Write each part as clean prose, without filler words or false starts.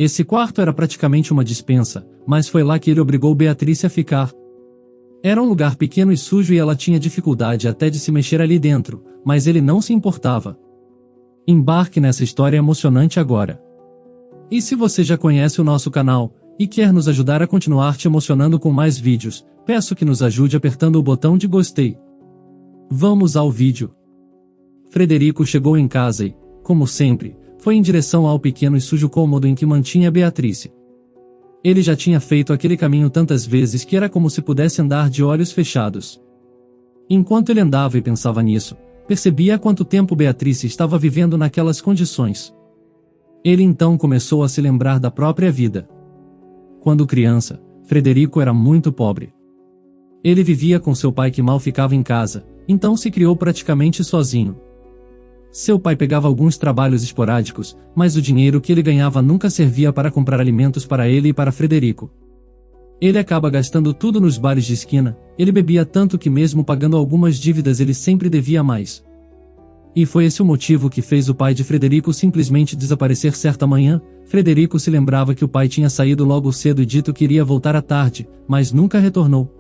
Esse quarto era praticamente uma despensa, mas foi lá que ele obrigou Beatrice a ficar. Era um lugar pequeno e sujo e ela tinha dificuldade até de se mexer ali dentro, mas ele não se importava. Embarque nessa história emocionante agora. E se você já conhece o nosso canal, e quer nos ajudar a continuar te emocionando com mais vídeos, peço que nos ajude apertando o botão de gostei. Vamos ao vídeo. Frederico chegou em casa e, como sempre, foi em direção ao pequeno e sujo cômodo em que mantinha Beatrice. Ele já tinha feito aquele caminho tantas vezes que era como se pudesse andar de olhos fechados. Enquanto ele andava e pensava nisso, percebia há quanto tempo Beatrice estava vivendo naquelas condições. Ele então começou a se lembrar da própria vida. Quando criança, Frederico era muito pobre. Ele vivia com seu pai que mal ficava em casa, então se criou praticamente sozinho. Seu pai pegava alguns trabalhos esporádicos, mas o dinheiro que ele ganhava nunca servia para comprar alimentos para ele e para Frederico. Ele acaba gastando tudo nos bares de esquina, ele bebia tanto que mesmo pagando algumas dívidas ele sempre devia mais. E foi esse o motivo que fez o pai de Frederico simplesmente desaparecer certa manhã. Frederico se lembrava que o pai tinha saído logo cedo e dito que iria voltar à tarde, mas nunca retornou.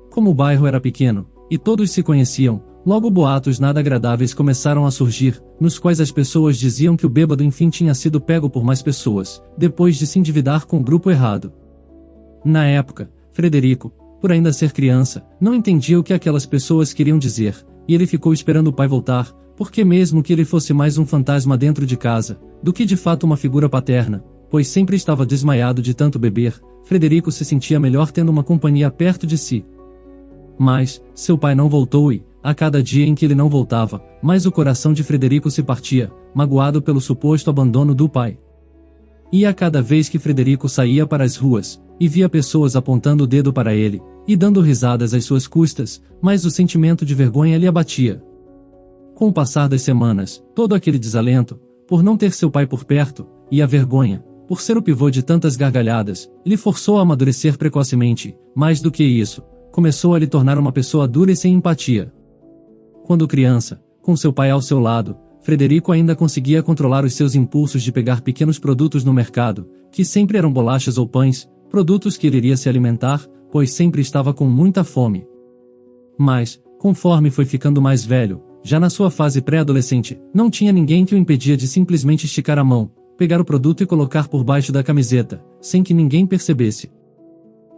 Como o bairro era pequeno, e todos se conheciam, logo boatos nada agradáveis começaram a surgir, nos quais as pessoas diziam que o bêbado enfim tinha sido pego por mais pessoas, depois de se endividar com o grupo errado. Na época, Frederico, por ainda ser criança, não entendia o que aquelas pessoas queriam dizer, e ele ficou esperando o pai voltar, porque mesmo que ele fosse mais um fantasma dentro de casa, do que de fato uma figura paterna, pois sempre estava desmaiado de tanto beber, Frederico se sentia melhor tendo uma companhia perto de si. Mas, seu pai não voltou e, a cada dia em que ele não voltava, mais o coração de Frederico se partia, magoado pelo suposto abandono do pai. E a cada vez que Frederico saía para as ruas, e via pessoas apontando o dedo para ele, e dando risadas às suas custas, mais o sentimento de vergonha lhe abatia. Com o passar das semanas, todo aquele desalento, por não ter seu pai por perto, e a vergonha, por ser o pivô de tantas gargalhadas, lhe forçou a amadurecer precocemente, mais do que isso, começou a lhe tornar uma pessoa dura e sem empatia. Quando criança, com seu pai ao seu lado, Frederico ainda conseguia controlar os seus impulsos de pegar pequenos produtos no mercado, que sempre eram bolachas ou pães, produtos que ele iria se alimentar, pois sempre estava com muita fome. Mas, conforme foi ficando mais velho, já na sua fase pré-adolescente, não tinha ninguém que o impedia de simplesmente esticar a mão, pegar o produto e colocar por baixo da camiseta, sem que ninguém percebesse.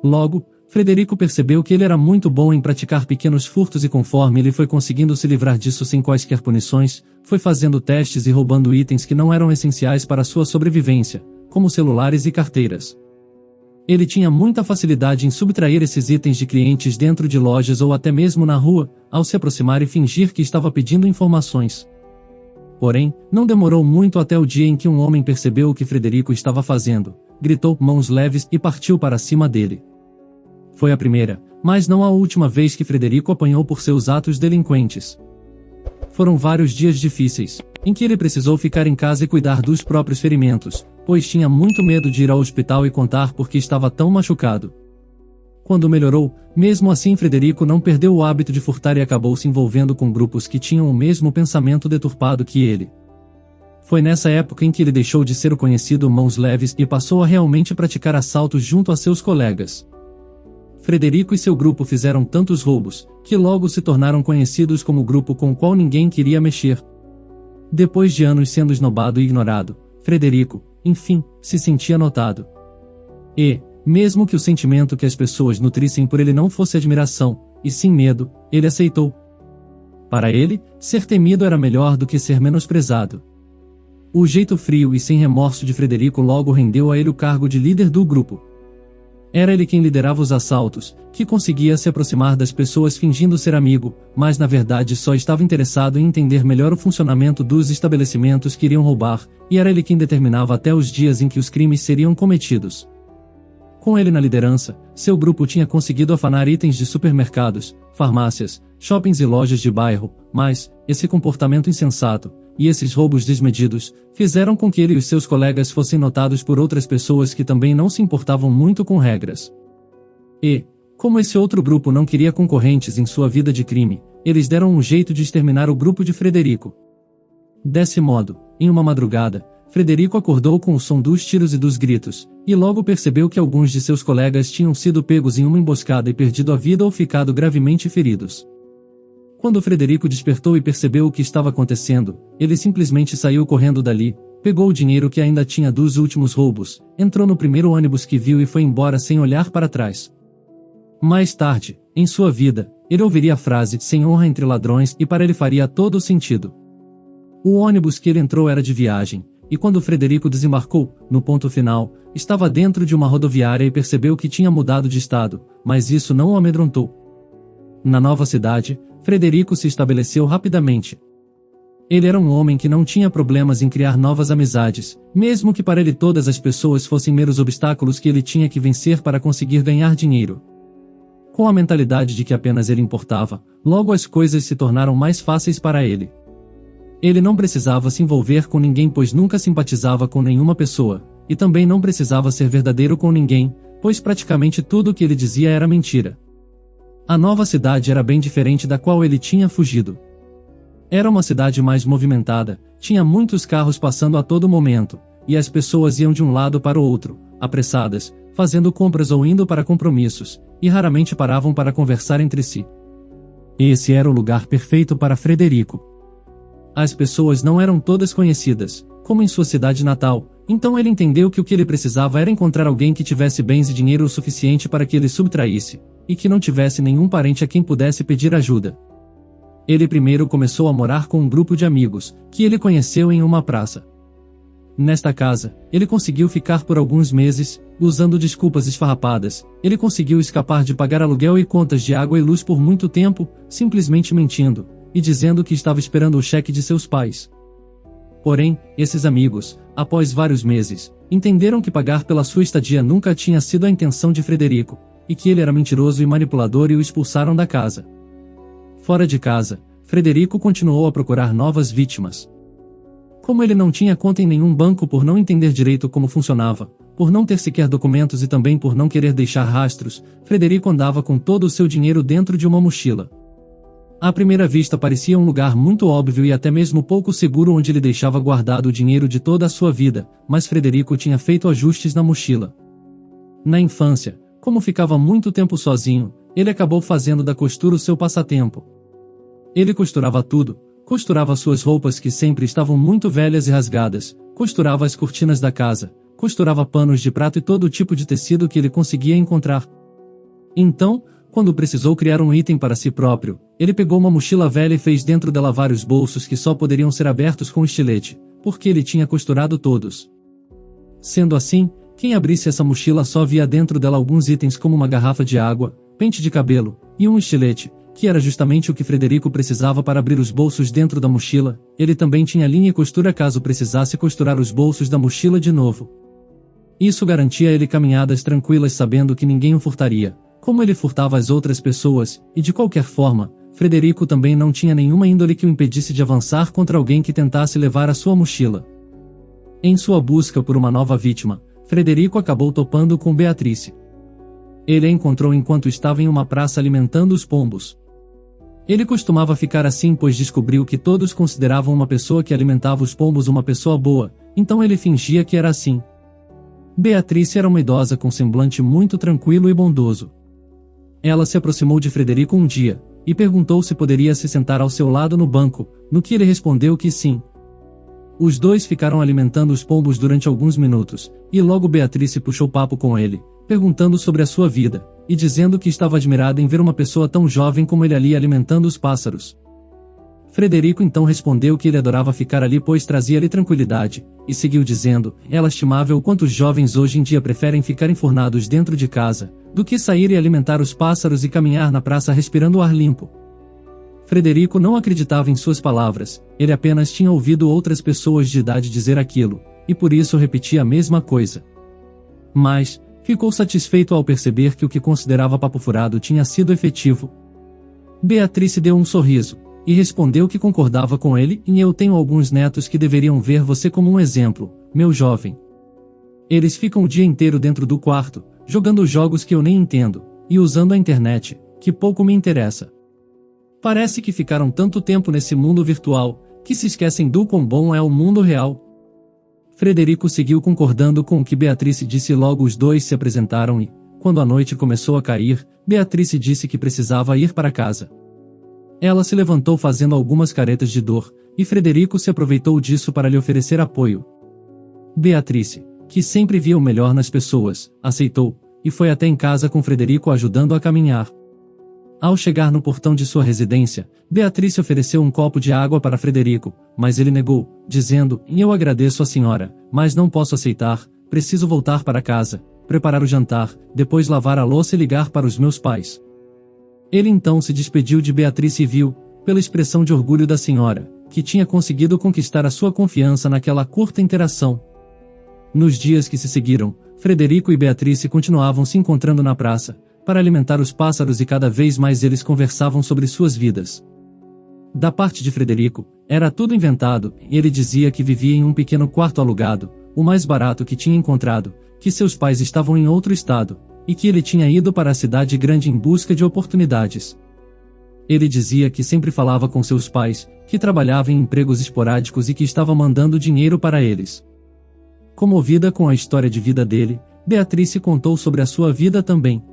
Logo, Frederico percebeu que ele era muito bom em praticar pequenos furtos e conforme ele foi conseguindo se livrar disso sem quaisquer punições, foi fazendo testes e roubando itens que não eram essenciais para sua sobrevivência, como celulares e carteiras. Ele tinha muita facilidade em subtrair esses itens de clientes dentro de lojas ou até mesmo na rua, ao se aproximar e fingir que estava pedindo informações. Porém, não demorou muito até o dia em que um homem percebeu o que Frederico estava fazendo, gritou mãos leves e partiu para cima dele. Foi a primeira, mas não a última vez que Frederico apanhou por seus atos delinquentes. Foram vários dias difíceis, em que ele precisou ficar em casa e cuidar dos próprios ferimentos, pois tinha muito medo de ir ao hospital e contar por que estava tão machucado. Quando melhorou, mesmo assim Frederico não perdeu o hábito de furtar e acabou se envolvendo com grupos que tinham o mesmo pensamento deturpado que ele. Foi nessa época em que ele deixou de ser o conhecido Mãos Leves e passou a realmente praticar assaltos junto a seus colegas. Frederico e seu grupo fizeram tantos roubos, que logo se tornaram conhecidos como o grupo com o qual ninguém queria mexer. Depois de anos sendo esnobado e ignorado, Frederico, enfim, se sentia notado. E, mesmo que o sentimento que as pessoas nutrissem por ele não fosse admiração, e sim medo, ele aceitou. Para ele, ser temido era melhor do que ser menosprezado. O jeito frio e sem remorso de Frederico logo rendeu a ele o cargo de líder do grupo. Era ele quem liderava os assaltos, que conseguia se aproximar das pessoas fingindo ser amigo, mas na verdade só estava interessado em entender melhor o funcionamento dos estabelecimentos que iriam roubar, e era ele quem determinava até os dias em que os crimes seriam cometidos. Com ele na liderança, seu grupo tinha conseguido afanar itens de supermercados, farmácias, shoppings e lojas de bairro, mas, esse comportamento insensato, e esses roubos desmedidos, fizeram com que ele e os seus colegas fossem notados por outras pessoas que também não se importavam muito com regras. E, como esse outro grupo não queria concorrentes em sua vida de crime, eles deram um jeito de exterminar o grupo de Frederico. Desse modo, em uma madrugada, Frederico acordou com o som dos tiros e dos gritos, e logo percebeu que alguns de seus colegas tinham sido pegos em uma emboscada e perdido a vida ou ficado gravemente feridos. Quando Frederico despertou e percebeu o que estava acontecendo, ele simplesmente saiu correndo dali, pegou o dinheiro que ainda tinha dos últimos roubos, entrou no primeiro ônibus que viu e foi embora sem olhar para trás. Mais tarde, em sua vida, ele ouviria a frase "sem honra entre ladrões" e para ele faria todo o sentido. O ônibus que ele entrou era de viagem, e quando Frederico desembarcou, no ponto final, estava dentro de uma rodoviária e percebeu que tinha mudado de estado, mas isso não o amedrontou. Na nova cidade, Frederico se estabeleceu rapidamente. Ele era um homem que não tinha problemas em criar novas amizades, mesmo que para ele todas as pessoas fossem meros obstáculos que ele tinha que vencer para conseguir ganhar dinheiro. Com a mentalidade de que apenas ele importava, logo as coisas se tornaram mais fáceis para ele. Ele não precisava se envolver com ninguém pois nunca simpatizava com nenhuma pessoa, e também não precisava ser verdadeiro com ninguém, pois praticamente tudo o que ele dizia era mentira. A nova cidade era bem diferente da qual ele tinha fugido. Era uma cidade mais movimentada, tinha muitos carros passando a todo momento, e as pessoas iam de um lado para o outro, apressadas, fazendo compras ou indo para compromissos, e raramente paravam para conversar entre si. Esse era o lugar perfeito para Frederico. As pessoas não eram todas conhecidas, como em sua cidade natal, então ele entendeu que o que ele precisava era encontrar alguém que tivesse bens e dinheiro o suficiente para que ele subtraísse, e que não tivesse nenhum parente a quem pudesse pedir ajuda. Ele primeiro começou a morar com um grupo de amigos, que ele conheceu em uma praça. Nesta casa, ele conseguiu ficar por alguns meses, usando desculpas esfarrapadas, ele conseguiu escapar de pagar aluguel e contas de água e luz por muito tempo, simplesmente mentindo, e dizendo que estava esperando o cheque de seus pais. Porém, esses amigos, após vários meses, entenderam que pagar pela sua estadia nunca tinha sido a intenção de Frederico, e que ele era mentiroso e manipulador e o expulsaram da casa. Fora de casa, Frederico continuou a procurar novas vítimas. Como ele não tinha conta em nenhum banco por não entender direito como funcionava, por não ter sequer documentos e também por não querer deixar rastros, Frederico andava com todo o seu dinheiro dentro de uma mochila. À primeira vista parecia um lugar muito óbvio e até mesmo pouco seguro onde ele deixava guardado o dinheiro de toda a sua vida, mas Frederico tinha feito ajustes na mochila. Na infância, como ficava muito tempo sozinho, ele acabou fazendo da costura o seu passatempo. Ele costurava tudo, costurava suas roupas que sempre estavam muito velhas e rasgadas, costurava as cortinas da casa, costurava panos de prato e todo tipo de tecido que ele conseguia encontrar. Então, quando precisou criar um item para si próprio, ele pegou uma mochila velha e fez dentro dela vários bolsos que só poderiam ser abertos com estilete, porque ele tinha costurado todos. Sendo assim, quem abrisse essa mochila só via dentro dela alguns itens como uma garrafa de água, pente de cabelo, e um estilete, que era justamente o que Frederico precisava para abrir os bolsos dentro da mochila. Ele também tinha linha e costura caso precisasse costurar os bolsos da mochila de novo. Isso garantia a ele caminhadas tranquilas sabendo que ninguém o furtaria, como ele furtava as outras pessoas, e de qualquer forma, Frederico também não tinha nenhuma índole que o impedisse de avançar contra alguém que tentasse levar a sua mochila. Em sua busca por uma nova vítima, Frederico acabou topando com Beatrice. Ele a encontrou enquanto estava em uma praça alimentando os pombos. Ele costumava ficar assim pois descobriu que todos consideravam uma pessoa que alimentava os pombos uma pessoa boa, então ele fingia que era assim. Beatrice era uma idosa com semblante muito tranquilo e bondoso. Ela se aproximou de Frederico um dia, e perguntou se poderia se sentar ao seu lado no banco, no que ele respondeu que sim. Os dois ficaram alimentando os pombos durante alguns minutos, e logo Beatrice puxou papo com ele, perguntando sobre a sua vida, e dizendo que estava admirada em ver uma pessoa tão jovem como ele ali alimentando os pássaros. Frederico então respondeu que ele adorava ficar ali pois trazia-lhe tranquilidade, e seguiu dizendo, é lastimável o quanto os jovens hoje em dia preferem ficar enfurnados dentro de casa, do que sair e alimentar os pássaros e caminhar na praça respirando o ar limpo. Frederico não acreditava em suas palavras, ele apenas tinha ouvido outras pessoas de idade dizer aquilo, e por isso repetia a mesma coisa. Mas, ficou satisfeito ao perceber que o que considerava papo furado tinha sido efetivo. Beatrice deu um sorriso, e respondeu que concordava com ele e eu tenho alguns netos que deveriam ver você como um exemplo, meu jovem. Eles ficam o dia inteiro dentro do quarto, jogando jogos que eu nem entendo, e usando a internet, que pouco me interessa. Parece que ficaram tanto tempo nesse mundo virtual, que se esquecem do quão bom é o mundo real. Frederico seguiu concordando com o que Beatrice disse e logo os dois se apresentaram e, quando a noite começou a cair, Beatrice disse que precisava ir para casa. Ela se levantou fazendo algumas caretas de dor, e Frederico se aproveitou disso para lhe oferecer apoio. Beatrice, que sempre via o melhor nas pessoas, aceitou, e foi até em casa com Frederico ajudando a caminhar. Ao chegar no portão de sua residência, Beatrice ofereceu um copo de água para Frederico, mas ele negou, dizendo: "Eu agradeço a senhora, mas não posso aceitar, preciso voltar para casa, preparar o jantar, depois lavar a louça e ligar para os meus pais." Ele então se despediu de Beatrice e viu, pela expressão de orgulho da senhora, que tinha conseguido conquistar a sua confiança naquela curta interação. Nos dias que se seguiram, Frederico e Beatrice continuavam se encontrando na praça, para alimentar os pássaros e cada vez mais eles conversavam sobre suas vidas. Da parte de Frederico, era tudo inventado, e ele dizia que vivia em um pequeno quarto alugado, o mais barato que tinha encontrado, que seus pais estavam em outro estado, e que ele tinha ido para a cidade grande em busca de oportunidades. Ele dizia que sempre falava com seus pais, que trabalhava em empregos esporádicos e que estava mandando dinheiro para eles. Comovida com a história de vida dele, Beatrice contou sobre a sua vida também.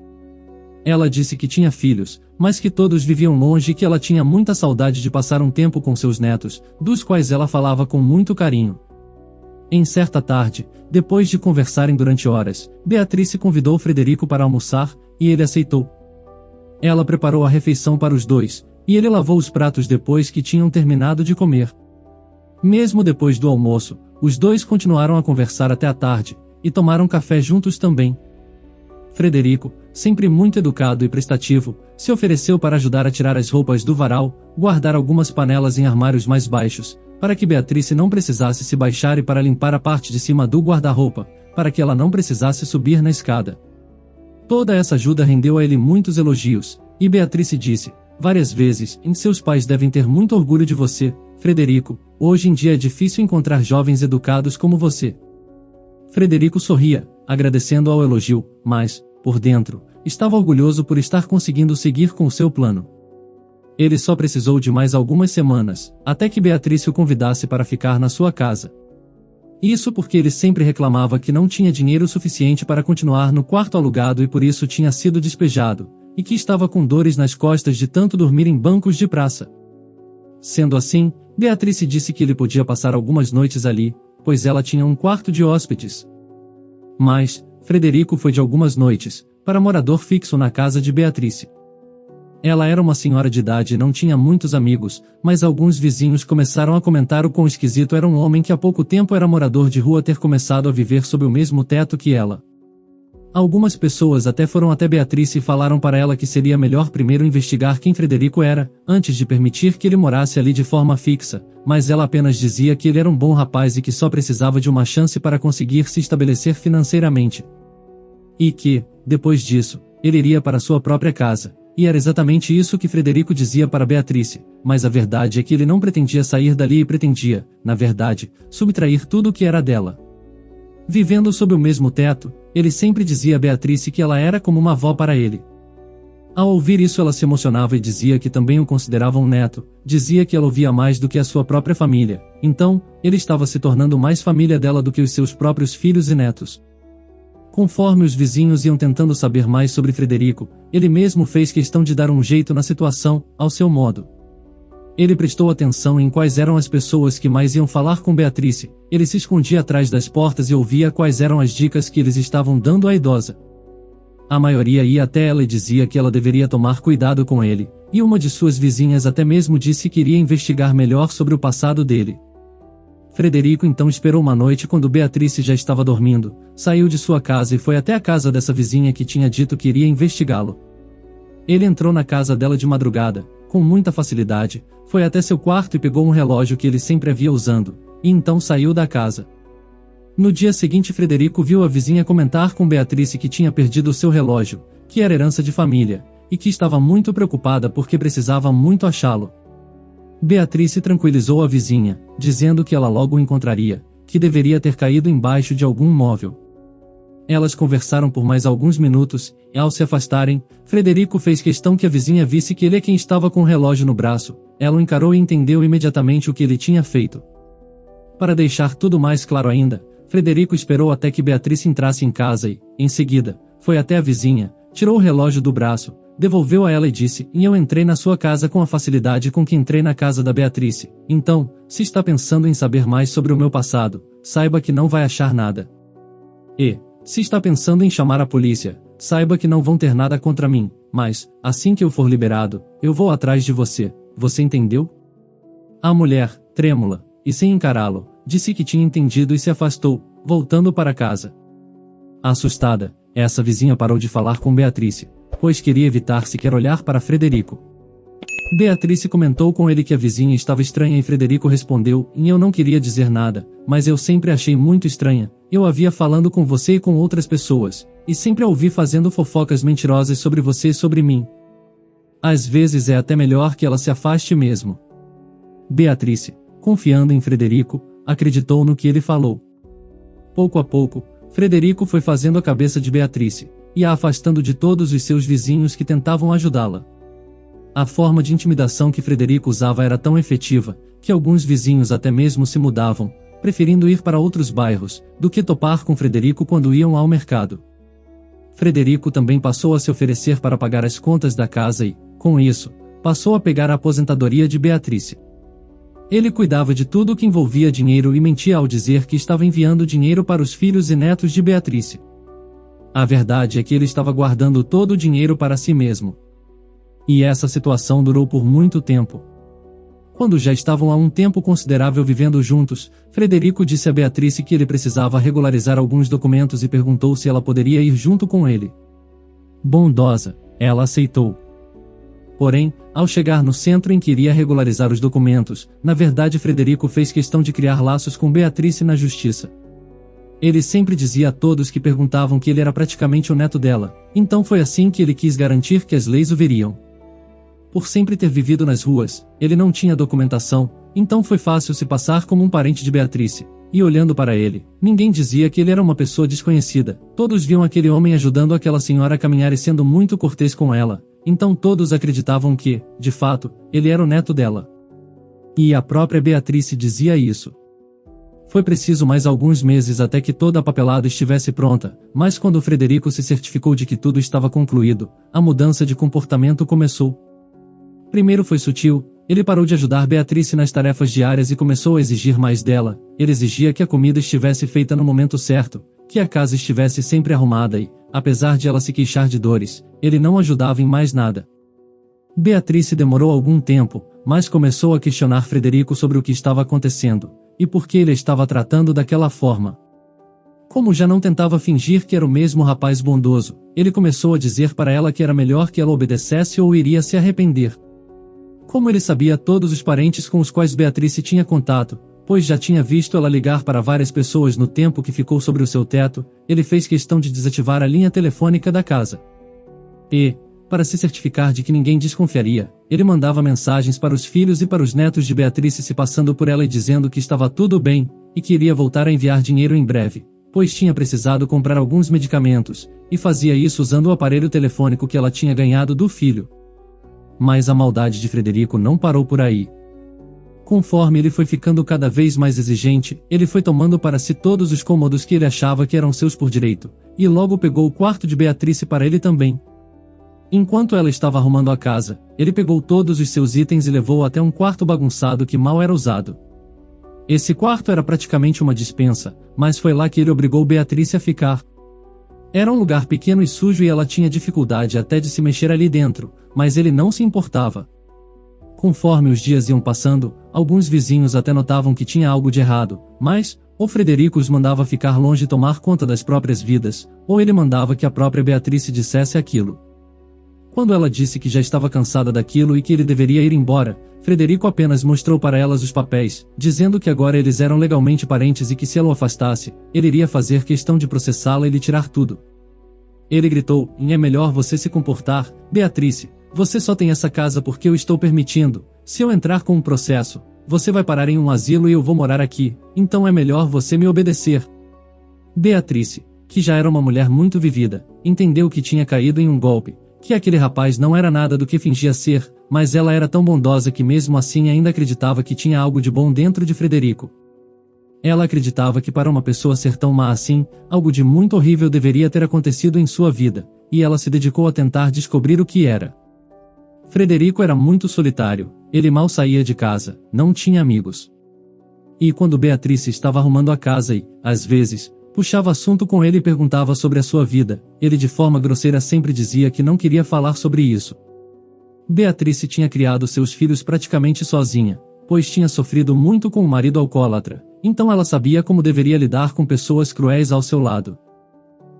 Ela disse que tinha filhos, mas que todos viviam longe e que ela tinha muita saudade de passar um tempo com seus netos, dos quais ela falava com muito carinho. Em certa tarde, depois de conversarem durante horas, Beatrice convidou Frederico para almoçar, e ele aceitou. Ela preparou a refeição para os dois, e ele lavou os pratos depois que tinham terminado de comer. Mesmo depois do almoço, os dois continuaram a conversar até a tarde, e tomaram café juntos também. Frederico, sempre muito educado e prestativo, se ofereceu para ajudar a tirar as roupas do varal, guardar algumas panelas em armários mais baixos, para que Beatrice não precisasse se baixar e para limpar a parte de cima do guarda-roupa, para que ela não precisasse subir na escada. Toda essa ajuda rendeu a ele muitos elogios, e Beatrice disse, várias vezes: "Seus pais devem ter muito orgulho de você, Frederico, hoje em dia é difícil encontrar jovens educados como você." Frederico sorria, agradecendo ao elogio, mas, por dentro, estava orgulhoso por estar conseguindo seguir com o seu plano. Ele só precisou de mais algumas semanas, até que Beatrice o convidasse para ficar na sua casa. Isso porque ele sempre reclamava que não tinha dinheiro suficiente para continuar no quarto alugado e por isso tinha sido despejado, e que estava com dores nas costas de tanto dormir em bancos de praça. Sendo assim, Beatrice disse que ele podia passar algumas noites ali, pois ela tinha um quarto de hóspedes. Mas, Frederico foi de algumas noites, para morador fixo na casa de Beatrice. Ela era uma senhora de idade e não tinha muitos amigos, mas alguns vizinhos começaram a comentar o quão esquisito era um homem que há pouco tempo era morador de rua ter começado a viver sob o mesmo teto que ela. Algumas pessoas até foram até Beatrice e falaram para ela que seria melhor primeiro investigar quem Frederico era, antes de permitir que ele morasse ali de forma fixa, mas ela apenas dizia que ele era um bom rapaz e que só precisava de uma chance para conseguir se estabelecer financeiramente. E que, depois disso, ele iria para sua própria casa. E era exatamente isso que Frederico dizia para Beatrice, mas a verdade é que ele não pretendia sair dali e pretendia, na verdade, subtrair tudo o que era dela. Vivendo sob o mesmo teto, ele sempre dizia a Beatrice que ela era como uma avó para ele. Ao ouvir isso ela se emocionava e dizia que também o considerava um neto, dizia que ela ouvia mais do que a sua própria família, então, ele estava se tornando mais família dela do que os seus próprios filhos e netos. Conforme os vizinhos iam tentando saber mais sobre Frederico, ele mesmo fez questão de dar um jeito na situação, ao seu modo. Ele prestou atenção em quais eram as pessoas que mais iam falar com Beatrice, ele se escondia atrás das portas e ouvia quais eram as dicas que eles estavam dando à idosa. A maioria ia até ela e dizia que ela deveria tomar cuidado com ele, e uma de suas vizinhas até mesmo disse que iria investigar melhor sobre o passado dele. Frederico então esperou uma noite quando Beatrice já estava dormindo, saiu de sua casa e foi até a casa dessa vizinha que tinha dito que iria investigá-lo. Ele entrou na casa dela de madrugada, com muita facilidade, foi até seu quarto e pegou um relógio que ele sempre havia usando, e então saiu da casa. No dia seguinte Frederico viu a vizinha comentar com Beatrice que tinha perdido o seu relógio, que era herança de família, e que estava muito preocupada porque precisava muito achá-lo. Beatrice tranquilizou a vizinha, dizendo que ela logo o encontraria, que deveria ter caído embaixo de algum móvel. Elas conversaram por mais alguns minutos, e ao se afastarem, Frederico fez questão que a vizinha visse que ele é quem estava com o relógio no braço, ela o encarou e entendeu imediatamente o que ele tinha feito. Para deixar tudo mais claro ainda, Frederico esperou até que Beatriz entrasse em casa e, em seguida, foi até a vizinha, tirou o relógio do braço, devolveu a ela e disse: "E eu entrei na sua casa com a facilidade com que entrei na casa da Beatriz. Então, se está pensando em saber mais sobre o meu passado, saiba que não vai achar nada. E, se está pensando em chamar a polícia, saiba que não vão ter nada contra mim, mas, assim que eu for liberado, eu vou atrás de você, você entendeu?" A mulher, trêmula, e sem encará-lo, disse que tinha entendido e se afastou, voltando para casa. Assustada, essa vizinha parou de falar com Beatriz, pois queria evitar sequer olhar para Frederico. Beatriz comentou com ele que a vizinha estava estranha e Frederico respondeu: "Eu não queria dizer nada, mas eu sempre achei muito estranha. Eu a via falando com você e com outras pessoas, e sempre a ouvi fazendo fofocas mentirosas sobre você e sobre mim. Às vezes é até melhor que ela se afaste mesmo." Beatriz, confiando em Frederico, acreditou no que ele falou. Pouco a pouco, Frederico foi fazendo a cabeça de Beatriz, e a afastando de todos os seus vizinhos que tentavam ajudá-la. A forma de intimidação que Frederico usava era tão efetiva, que alguns vizinhos até mesmo se mudavam, preferindo ir para outros bairros, do que topar com Frederico quando iam ao mercado. Frederico também passou a se oferecer para pagar as contas da casa e, com isso, passou a pegar a aposentadoria de Beatriz. Ele cuidava de tudo que envolvia dinheiro e mentia ao dizer que estava enviando dinheiro para os filhos e netos de Beatriz. A verdade é que ele estava guardando todo o dinheiro para si mesmo. E essa situação durou por muito tempo. Quando já estavam há um tempo considerável vivendo juntos, Frederico disse a Beatriz que ele precisava regularizar alguns documentos e perguntou se ela poderia ir junto com ele. Bondosa, ela aceitou. Porém, ao chegar no centro em que iria regularizar os documentos, na verdade Frederico fez questão de criar laços com Beatriz na justiça. Ele sempre dizia a todos que perguntavam que ele era praticamente o neto dela, então foi assim que ele quis garantir que as leis o veriam. Por sempre ter vivido nas ruas, ele não tinha documentação, então foi fácil se passar como um parente de Beatriz. E olhando para ele, ninguém dizia que ele era uma pessoa desconhecida, todos viam aquele homem ajudando aquela senhora a caminhar e sendo muito cortês com ela, então todos acreditavam que, de fato, ele era o neto dela. E a própria Beatriz dizia isso. Foi preciso mais alguns meses até que toda a papelada estivesse pronta, mas quando Frederico se certificou de que tudo estava concluído, a mudança de comportamento começou. Primeiro foi sutil, ele parou de ajudar Beatriz nas tarefas diárias e começou a exigir mais dela. Ele exigia que a comida estivesse feita no momento certo, que a casa estivesse sempre arrumada e, apesar de ela se queixar de dores, ele não ajudava em mais nada. Beatriz demorou algum tempo, mas começou a questionar Frederico sobre o que estava acontecendo, e por que ele estava tratando daquela forma. Como já não tentava fingir que era o mesmo rapaz bondoso, ele começou a dizer para ela que era melhor que ela obedecesse ou iria se arrepender. Como ele sabia todos os parentes com os quais Beatriz tinha contato, pois já tinha visto ela ligar para várias pessoas no tempo que ficou sobre o seu teto, ele fez questão de desativar a linha telefônica da casa. E, para se certificar de que ninguém desconfiaria, ele mandava mensagens para os filhos e para os netos de Beatriz se passando por ela e dizendo que estava tudo bem, e que iria voltar a enviar dinheiro em breve, pois tinha precisado comprar alguns medicamentos, e fazia isso usando o aparelho telefônico que ela tinha ganhado do filho. Mas a maldade de Frederico não parou por aí. Conforme ele foi ficando cada vez mais exigente, ele foi tomando para si todos os cômodos que ele achava que eram seus por direito, e logo pegou o quarto de Beatriz para ele também. Enquanto ela estava arrumando a casa, ele pegou todos os seus itens e levou até um quarto bagunçado que mal era usado. Esse quarto era praticamente uma despensa, mas foi lá que ele obrigou Beatriz a ficar. Era um lugar pequeno e sujo e ela tinha dificuldade até de se mexer ali dentro, mas ele não se importava. Conforme os dias iam passando, alguns vizinhos até notavam que tinha algo de errado, mas, ou Frederico os mandava ficar longe e tomar conta das próprias vidas, ou ele mandava que a própria Beatriz dissesse aquilo. Quando ela disse que já estava cansada daquilo e que ele deveria ir embora, Frederico apenas mostrou para elas os papéis, dizendo que agora eles eram legalmente parentes e que se ela o afastasse, ele iria fazer questão de processá-la e lhe tirar tudo. Ele gritou: "É melhor você se comportar, Beatriz. Você só tem essa casa porque eu estou permitindo. Se eu entrar com um processo, você vai parar em um asilo e eu vou morar aqui, então é melhor você me obedecer." Beatriz, que já era uma mulher muito vivida, entendeu que tinha caído em um golpe, que aquele rapaz não era nada do que fingia ser, mas ela era tão bondosa que mesmo assim ainda acreditava que tinha algo de bom dentro de Frederico. Ela acreditava que para uma pessoa ser tão má assim, algo de muito horrível deveria ter acontecido em sua vida, e ela se dedicou a tentar descobrir o que era. Frederico era muito solitário, ele mal saía de casa, não tinha amigos. E quando Beatrice estava arrumando a casa e, às vezes, puxava assunto com ele e perguntava sobre a sua vida, ele de forma grosseira sempre dizia que não queria falar sobre isso. Beatrice tinha criado seus filhos praticamente sozinha, pois tinha sofrido muito com o marido alcoólatra, então ela sabia como deveria lidar com pessoas cruéis ao seu lado.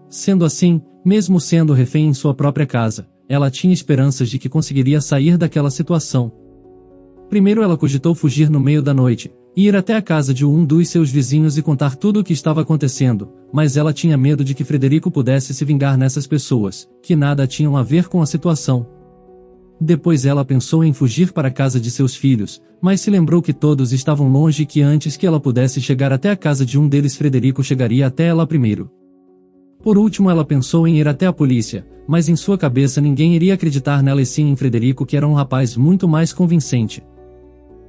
Sendo assim, mesmo sendo refém em sua própria casa, ela tinha esperanças de que conseguiria sair daquela situação. Primeiro ela cogitou fugir no meio da noite, e ir até a casa de um dos seus vizinhos e contar tudo o que estava acontecendo, mas ela tinha medo de que Frederico pudesse se vingar nessas pessoas, que nada tinham a ver com a situação. Depois ela pensou em fugir para a casa de seus filhos, mas se lembrou que todos estavam longe e que antes que ela pudesse chegar até a casa de um deles Frederico chegaria até ela primeiro. Por último ela pensou em ir até a polícia, mas em sua cabeça ninguém iria acreditar nela e sim em Frederico, que era um rapaz muito mais convincente.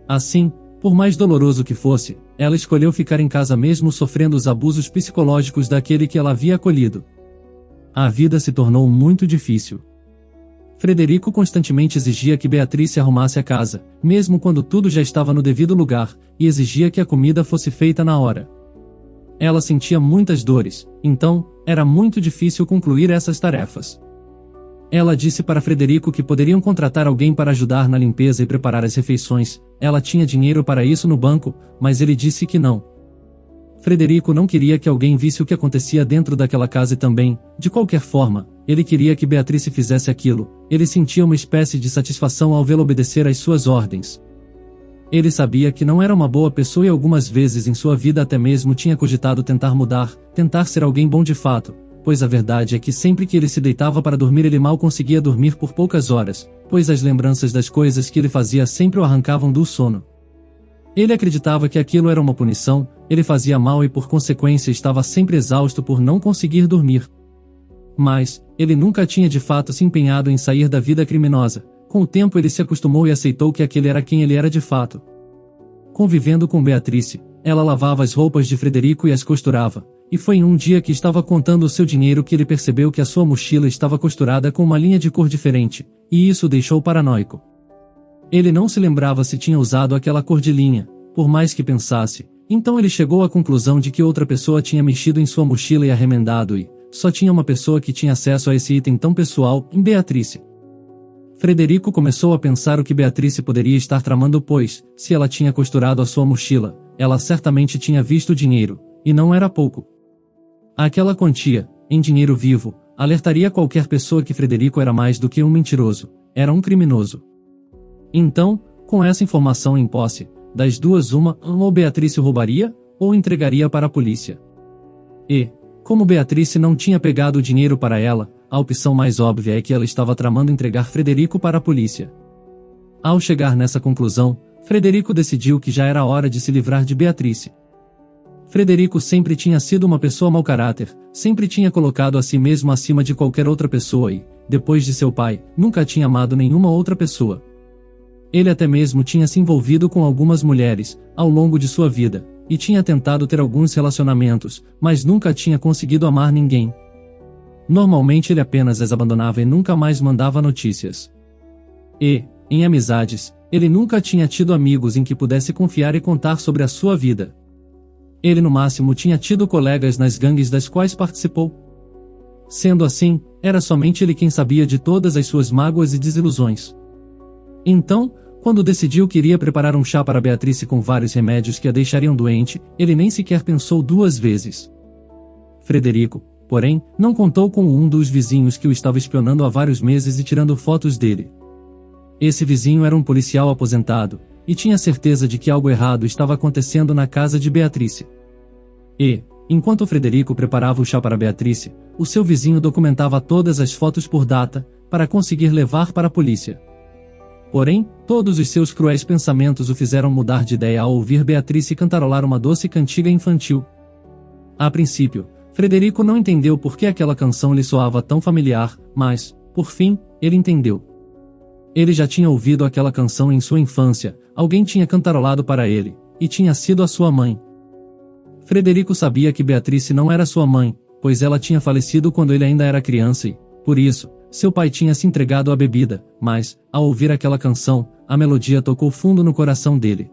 Assim, por mais doloroso que fosse, ela escolheu ficar em casa mesmo sofrendo os abusos psicológicos daquele que ela havia acolhido. A vida se tornou muito difícil. Frederico constantemente exigia que Beatrice arrumasse a casa, mesmo quando tudo já estava no devido lugar, e exigia que a comida fosse feita na hora. Ela sentia muitas dores, então, era muito difícil concluir essas tarefas. Ela disse para Frederico que poderiam contratar alguém para ajudar na limpeza e preparar as refeições, ela tinha dinheiro para isso no banco, mas ele disse que não. Frederico não queria que alguém visse o que acontecia dentro daquela casa e também, de qualquer forma, ele queria que Beatrice fizesse aquilo, ele sentia uma espécie de satisfação ao vê-la obedecer às suas ordens. Ele sabia que não era uma boa pessoa e algumas vezes em sua vida até mesmo tinha cogitado tentar mudar, tentar ser alguém bom de fato, pois a verdade é que sempre que ele se deitava para dormir ele mal conseguia dormir por poucas horas, pois as lembranças das coisas que ele fazia sempre o arrancavam do sono. Ele acreditava que aquilo era uma punição, ele fazia mal e por consequência estava sempre exausto por não conseguir dormir. Mas, ele nunca tinha de fato se empenhado em sair da vida criminosa. Com o tempo ele se acostumou e aceitou que aquele era quem ele era de fato. Convivendo com Beatrice, ela lavava as roupas de Frederico e as costurava, e foi em um dia que estava contando o seu dinheiro que ele percebeu que a sua mochila estava costurada com uma linha de cor diferente, e isso o deixou paranoico. Ele não se lembrava se tinha usado aquela cor de linha, por mais que pensasse, então ele chegou à conclusão de que outra pessoa tinha mexido em sua mochila e a remendado e, só tinha uma pessoa que tinha acesso a esse item tão pessoal, em Beatrice. Frederico começou a pensar o que Beatrice poderia estar tramando pois, se ela tinha costurado a sua mochila, ela certamente tinha visto o dinheiro, e não era pouco. Aquela quantia, em dinheiro vivo, alertaria qualquer pessoa que Frederico era mais do que um mentiroso, era um criminoso. Então, com essa informação em posse, das duas uma, ou Beatrice o roubaria, ou entregaria para a polícia. E, como Beatrice não tinha pegado o dinheiro para ela, a opção mais óbvia é que ela estava tramando entregar Frederico para a polícia. Ao chegar nessa conclusão, Frederico decidiu que já era hora de se livrar de Beatrice. Frederico sempre tinha sido uma pessoa mau caráter, sempre tinha colocado a si mesmo acima de qualquer outra pessoa e, depois de seu pai, nunca tinha amado nenhuma outra pessoa. Ele até mesmo tinha se envolvido com algumas mulheres, ao longo de sua vida, e tinha tentado ter alguns relacionamentos, mas nunca tinha conseguido amar ninguém. Normalmente ele apenas as abandonava e nunca mais mandava notícias. E, em amizades, ele nunca tinha tido amigos em que pudesse confiar e contar sobre a sua vida. Ele no máximo tinha tido colegas nas gangues das quais participou. Sendo assim, era somente ele quem sabia de todas as suas mágoas e desilusões. Então, quando decidiu que iria preparar um chá para Beatrice com vários remédios que a deixariam doente, ele nem sequer pensou duas vezes. Frederico, porém, não contou com um dos vizinhos que o estava espionando há vários meses e tirando fotos dele. Esse vizinho era um policial aposentado, e tinha certeza de que algo errado estava acontecendo na casa de Beatrice. E, enquanto Frederico preparava o chá para Beatrice, o seu vizinho documentava todas as fotos por data, para conseguir levar para a polícia. Porém, todos os seus cruéis pensamentos o fizeram mudar de ideia ao ouvir Beatrice cantarolar uma doce cantiga infantil. A princípio, Frederico não entendeu por que aquela canção lhe soava tão familiar, mas, por fim, ele entendeu. Ele já tinha ouvido aquela canção em sua infância, alguém tinha cantarolado para ele, e tinha sido a sua mãe. Frederico sabia que Beatrice não era sua mãe, pois ela tinha falecido quando ele ainda era criança e, por isso, seu pai tinha se entregado à bebida, mas, ao ouvir aquela canção, a melodia tocou fundo no coração dele.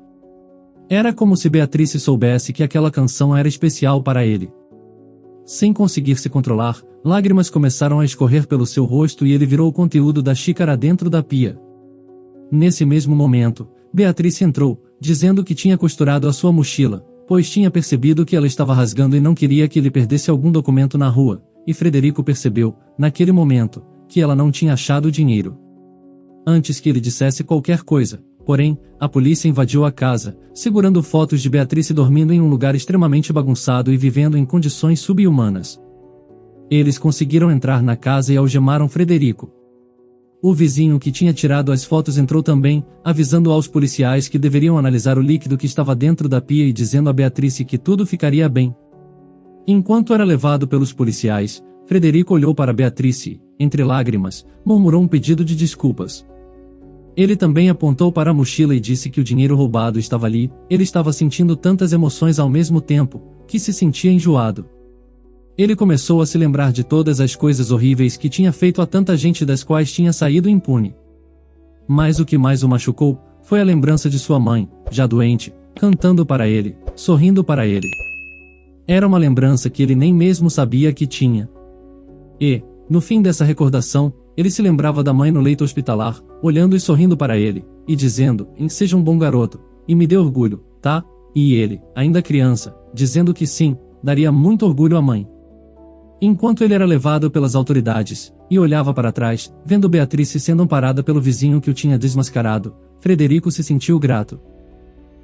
Era como se Beatrice soubesse que aquela canção era especial para ele. Sem conseguir se controlar, lágrimas começaram a escorrer pelo seu rosto e ele virou o conteúdo da xícara dentro da pia. Nesse mesmo momento, Beatrice entrou, dizendo que tinha costurado a sua mochila, pois tinha percebido que ela estava rasgando e não queria que ele perdesse algum documento na rua, e Frederico percebeu, naquele momento, que ela não tinha achado o dinheiro. Antes que ele dissesse qualquer coisa, porém, a polícia invadiu a casa, segurando fotos de Beatrice dormindo em um lugar extremamente bagunçado e vivendo em condições subhumanas. Eles conseguiram entrar na casa e algemaram Frederico. O vizinho que tinha tirado as fotos entrou também, avisando aos policiais que deveriam analisar o líquido que estava dentro da pia e dizendo a Beatrice que tudo ficaria bem. Enquanto era levado pelos policiais, Frederico olhou para Beatrice e, entre lágrimas, murmurou um pedido de desculpas. Ele também apontou para a mochila e disse que o dinheiro roubado estava ali. Ele estava sentindo tantas emoções ao mesmo tempo, que se sentia enjoado. Ele começou a se lembrar de todas as coisas horríveis que tinha feito a tanta gente das quais tinha saído impune. Mas o que mais o machucou, foi a lembrança de sua mãe, já doente, cantando para ele, sorrindo para ele. Era uma lembrança que ele nem mesmo sabia que tinha. E, no fim dessa recordação, ele se lembrava da mãe no leito hospitalar, olhando e sorrindo para ele, e dizendo, seja um bom garoto, e me dê orgulho, tá? E ele, ainda criança, dizendo que sim, daria muito orgulho à mãe. Enquanto ele era levado pelas autoridades, e olhava para trás, vendo Beatrice sendo amparada pelo vizinho que o tinha desmascarado, Frederico se sentiu grato.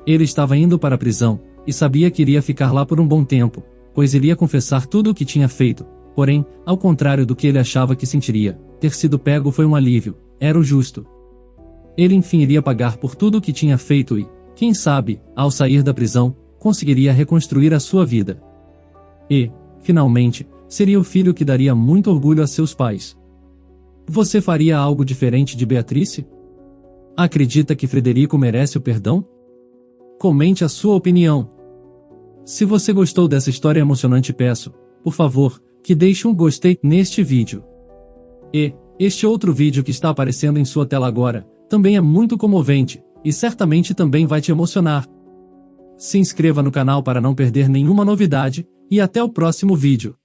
Ele estava indo para a prisão, e sabia que iria ficar lá por um bom tempo, pois iria confessar tudo o que tinha feito. Porém, ao contrário do que ele achava que sentiria, ter sido pego foi um alívio, era o justo. Ele enfim iria pagar por tudo o que tinha feito e, quem sabe, ao sair da prisão, conseguiria reconstruir a sua vida. E, finalmente, seria o filho que daria muito orgulho a seus pais. Você faria algo diferente de Beatrice? Acredita que Frederico merece o perdão? Comente a sua opinião. Se você gostou dessa história emocionante, peço, por favor, que deixe um gostei neste vídeo. E, este outro vídeo que está aparecendo em sua tela agora, também é muito comovente, e certamente também vai te emocionar. Se inscreva no canal para não perder nenhuma novidade, e até o próximo vídeo.